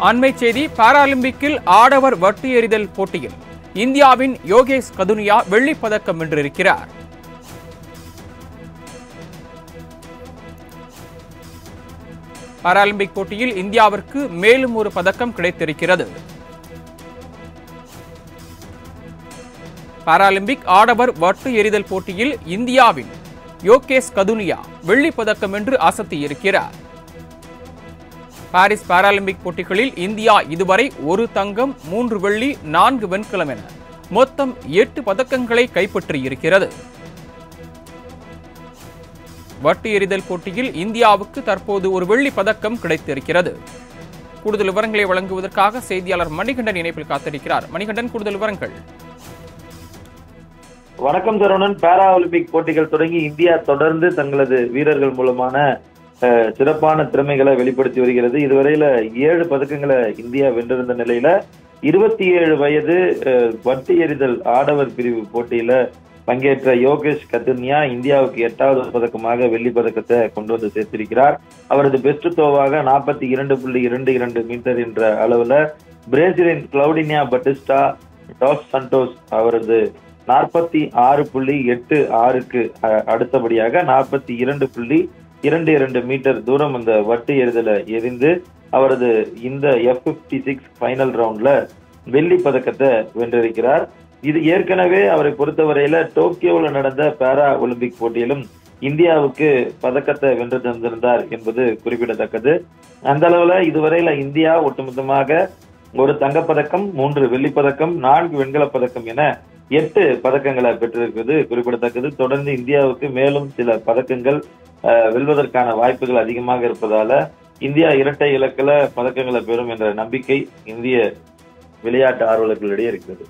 அண்மை செய்தி. பாராலிம்பிக்கில் ஆடவர் வட்டு எறிதல் போட்டியில் இந்தியாவின் யோகேஷ் கதுனியா வெள்ளிப் பதக்கம் வென்றிருக்கிறார். பாராலிம்பிக் போட்டியில் இந்தியாவிற்கு மேலும் ஒரு பதக்கம் கிடைத்திருக்கிறது. பாராலிம்பிக் ஆடவர் வட்டு எறிதல் போட்டியில் இந்தியாவின் யோகேஷ் கதுனியா வெள்ளிப் பதக்கம் வென்று அசத்தியிருக்கிறார். பாரிஸ் பாராலிம்பிக் போட்டிகளில் இந்தியா இதுவரை 1 தங்கம் 3 வெள்ளி 4 வெண்கலம் என மொத்தம் 8 பதக்கங்களை கைப்பற்றியிருக்கிறது. வட்டு எறிதல் போட்டியில் இந்தியாவுக்கு தற்போது ஒரு வெள்ளி பதக்கம் கிடைத்திருக்கிறது. கூடுதல் விவரங்களை வழங்குவதற்காக செய்தியாளர் மணிகண்டன் இணைப்பில் காத்திருக்கிறார். மணிகண்டன், கூடுதல் விவரங்கள். வணக்கம் சரவணன். பாரா ஒலிம்பிக் போட்டிகள் தொடங்கி இந்தியா தொடர்ந்து தங்களது வீரர்கள் மூலமான சிறப்பான திறமைகளை வெளிப்படுத்தி வருகிறது. இதுவரையில 7 பதக்கங்களை இந்தியா வென்றிருந்த நிலையில 27 வயது வட்டு எறிதல் ஆடவர் பிரிவு போட்டியில பங்கேற்ற யோகேஷ் கதுனியா இந்தியாவுக்கு 8வது பதக்கமாக வெள்ளி பதக்கத்தை கொண்டு வந்து சேர்த்திருக்கிறார். அவரது பெஸ்ட் த்ரோவாக 42.22 மீட்டர் என்ற அளவுல பிரேசிலின் கிளவுடினியா பட்டிஸ்டா டாஸ் சண்டோஸ் அவரது 46.86க்கு அடுத்தபடியாக 42.22 மீட்டர் தூரம் அந்த வட்டு எறிதலை எறிந்து அவரது இந்த F56 ஃபைனல் ரவுண்ட்ல வெள்ளி பதக்கத்தை வென்றிருக்கிறார். இது ஏற்கனவே அவரை பொறுத்தவரையில டோக்கியோவில் நடந்த பாரா ஒலிம்பிக் போட்டியிலும் இந்தியாவுக்கு பதக்கத்தை வென்று தந்திருந்தார் என்பது குறிப்பிடத்தக்கது. அந்த அளவுல இதுவரையில இந்தியா ஒட்டுமொத்தமாக 1 தங்கப்பதக்கம், 3 வெள்ளிப்பதக்கம், 4 வெண்கலப் பதக்கம் என 8 பதக்கங்களை பெற்றிருக்கிறது குறிப்பிடத்தக்கது. தொடர்ந்து இந்தியாவுக்கு மேலும் சில பதக்கங்கள் வெல்வதற்கான வாய்ப்புகள் அதிகமாக இருப்பதால இந்தியா இரட்டை இலக்கில பதக்கங்களை பெறும் என்ற நம்பிக்கை இந்திய விளையாட்டு ஆர்வலர்களிடையே இருக்கிறது.